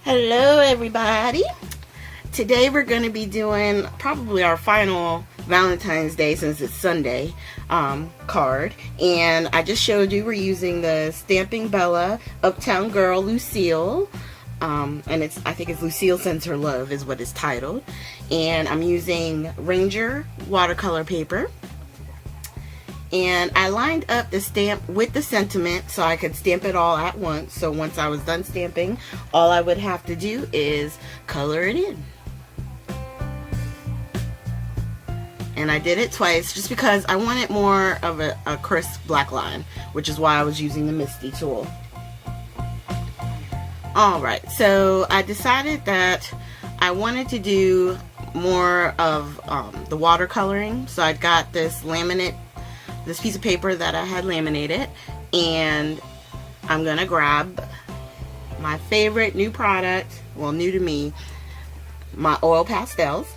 Hello everybody. Today we're going to be doing probably our final Valentine's Day, since it's Sunday, card. And I just showed you we're using the Stamping Bella Uptown Girl Lucille. And I think it's Lucille Sends Her Love is what it's titled. And I'm using Ranger watercolor paper. And I lined up the stamp with the sentiment so I could stamp it all at once. So once I was done stamping, all I would have to do is color it in. And I did it twice just because I wanted more of a crisp black line, which is why I was using the Misty tool. Alright, so I decided that I wanted to do more of the watercoloring. So I got this piece of paper that I had laminated, and I'm gonna grab my favorite new product, well, new to me, my oil pastels.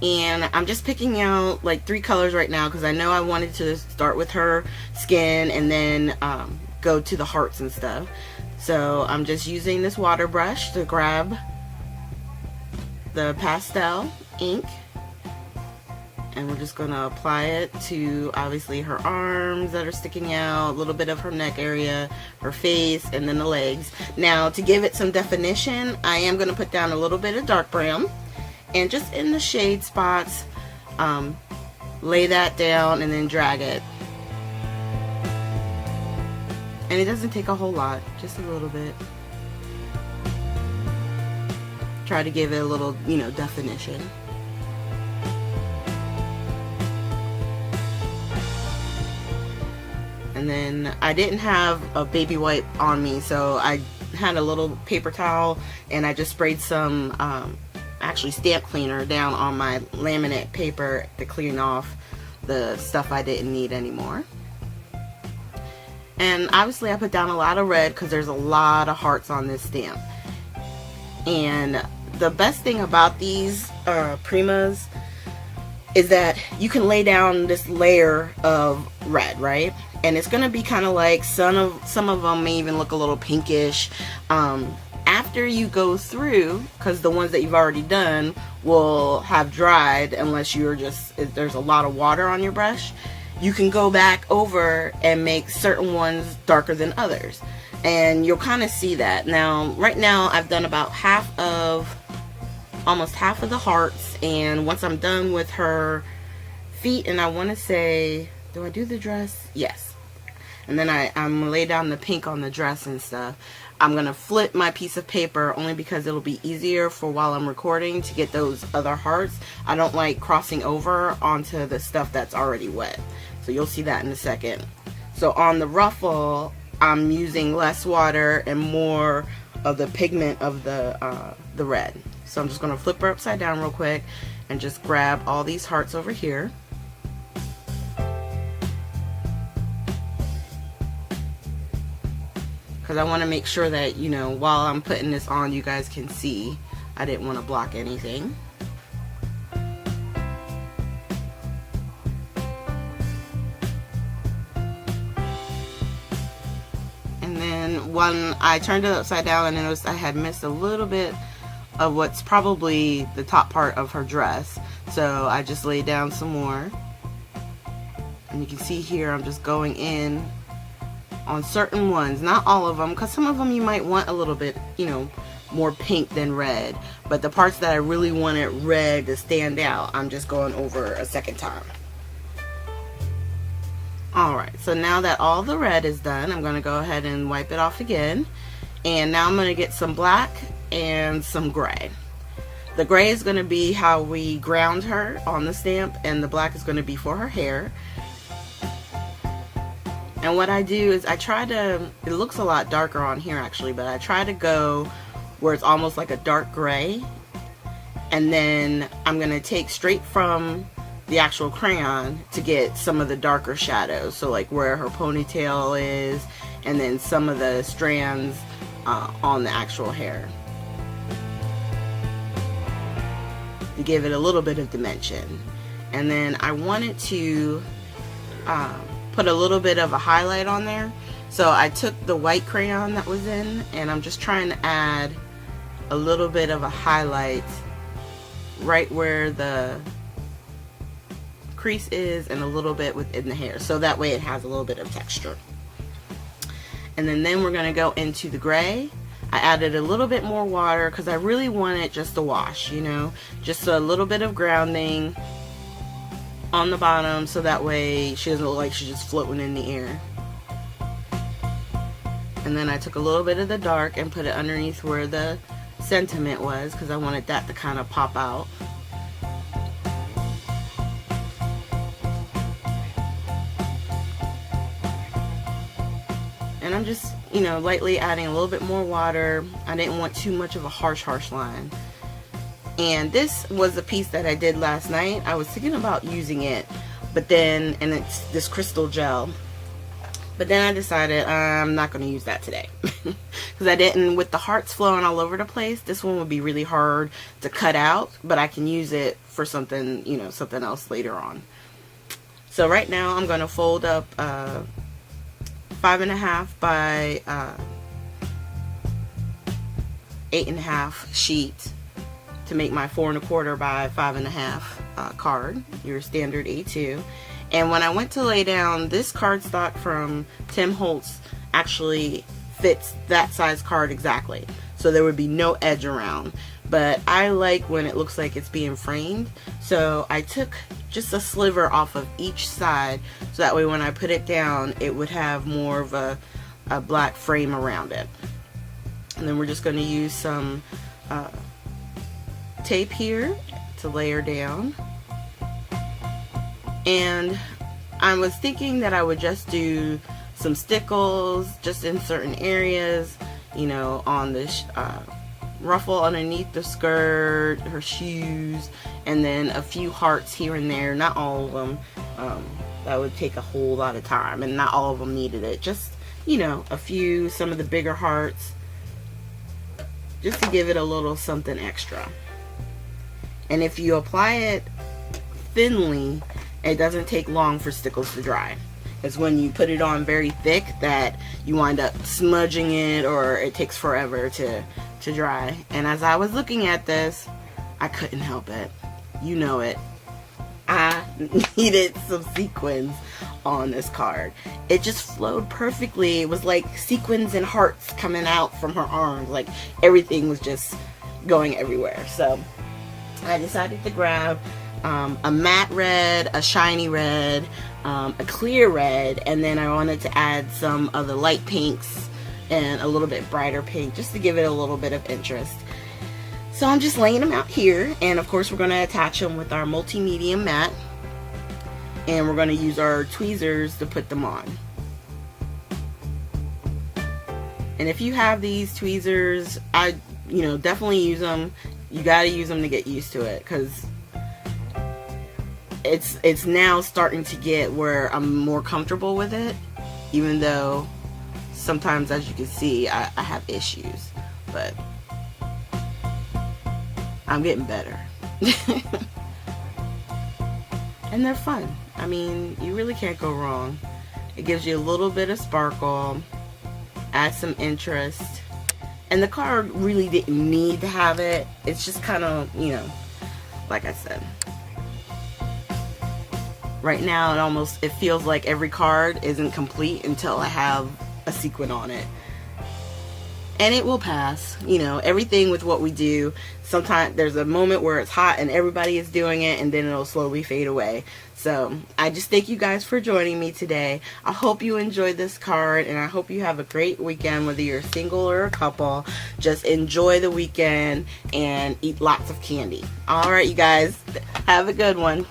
And I'm just picking out like 3 colors right now because I know I wanted to start with her skin and then go to the hearts and stuff. So I'm just using this water brush to grab the pastel ink, and we're just going to apply it to obviously her arms that are sticking out, a little bit of her neck area, her face, and then the legs. Now, to give it some definition, I am going to put down a little bit of dark brown, and just in the shade spots, lay that down and then drag it. And it doesn't take a whole lot, just a little bit. Try to give it a little, definition. And then I didn't have a baby wipe on me, so I had a little paper towel and I just sprayed some actually stamp cleaner down on my laminate paper to clean off the stuff I didn't need anymore. And obviously I put down a lot of red because there's a lot of hearts on this stamp. And the best thing about these Primas is that you can lay down this layer of red, right? And it's gonna be kind of like some of them may even look a little pinkish after you go through, because the ones that you've already done will have dried unless there's a lot of water on your brush. You can go back over and make certain ones darker than others, and you'll kind of see that. Now, right now I've done about almost half of the hearts, and once I'm done with her feet, and I want to say, do I do the dress? Yes. And then I'm gonna lay down the pink on the dress and stuff. I'm gonna flip my piece of paper only because it'll be easier for while I'm recording to get those other hearts. I don't like crossing over onto the stuff that's already wet. So you'll see that in a second. So on the ruffle, I'm using less water and more of the pigment of the red. So I'm just gonna flip her upside down real quick and just grab all these hearts over here. Because I want to make sure that, while I'm putting this on, you guys can see. I didn't want to block anything. And then when I turned it upside down, I noticed I had missed a little bit of what's probably the top part of her dress. So I just laid down some more. And you can see here I'm just going in on certain ones, not all of them, because some of them you might want a little bit, more pink than red. But the parts that I really wanted red to stand out, I'm just going over a second time. Alright, so now that all the red is done, I'm going to go ahead and wipe it off again. And now I'm going to get some black and some gray. The gray is going to be how we ground her on the stamp, and the black is going to be for her hair. And what I do is it looks a lot darker on here actually, but I try to go where it's almost like a dark gray. And then I'm going to take straight from the actual crayon to get some of the darker shadows. So like where her ponytail is, and then some of the strands on the actual hair, to give it a little bit of dimension. And then I wanted to put a little bit of a highlight on there. So I took the white crayon that was in, and I'm just trying to add a little bit of a highlight right where the crease is and a little bit within the hair, so that way it has a little bit of texture. And then we're going to go into the gray. I added a little bit more water because I really want it just to wash, you know, just a little bit of grounding on the bottom, so that way she doesn't look like she's just floating in the air. And then I took a little bit of the dark and put it underneath where the sentiment was, because I wanted that to kind of pop out. And I'm just, you know, lightly adding a little bit more water. I didn't want too much of a harsh line. And this was a piece that I did last night. I was thinking about using it, but then, and it's this crystal gel. But then I decided I'm not going to use that today. Because I didn't, with the hearts flowing all over the place, this one would be really hard to cut out. But I can use it for something, you know, something else later on. So right now I'm going to fold up 5.5 by 8.5 sheet to make my 4.25 by 5.5 card, your standard A2. And when I went to lay down, this cardstock from Tim Holtz actually fits that size card exactly, so there would be no edge around. But I like when it looks like it's being framed, so I took just a sliver off of each side, so that way when I put it down it would have more of a black frame around it. And then we're just going to use some tape here to layer down. And I was thinking that I would just do some stickles just in certain areas, you know, on this ruffle underneath the skirt, her shoes, and then a few hearts here and there, not all of them. That would take a whole lot of time, and not all of them needed it. Just, you know, a few, some of the bigger hearts, just to give it a little something extra. And if you apply it thinly, it doesn't take long for stickles to dry. It's when you put it on very thick that you wind up smudging it, or it takes forever to dry. And as I was looking at this, I couldn't help it. You know it. I needed some sequins on this card. It just flowed perfectly. It was like sequins and hearts coming out from her arms. Like everything was just going everywhere. So I decided to grab a matte red, a shiny red, a clear red, and then I wanted to add some of the light pinks and a little bit brighter pink, just to give it a little bit of interest. So I'm just laying them out here, and of course we're going to attach them with our multi-medium mat, and we're going to use our tweezers to put them on. And if you have these tweezers, definitely use them. You got to use them to get used to it, because it's now starting to get where I'm more comfortable with it, even though sometimes, as you can see, I have issues, but I'm getting better. And they're fun. I mean, you really can't go wrong. It gives you a little bit of sparkle, adds some interest, and the card really didn't need to have it. It's just kind of, like I said, right now it feels like every card isn't complete until I have a sequin on it. And it will pass. Everything with what we do, sometimes there's a moment where it's hot and everybody is doing it, and then it'll slowly fade away. So I just thank you guys for joining me today. I hope you enjoyed this card, and I hope you have a great weekend, whether you're single or a couple. Just enjoy the weekend and eat lots of candy. Alright, you guys, have a good one.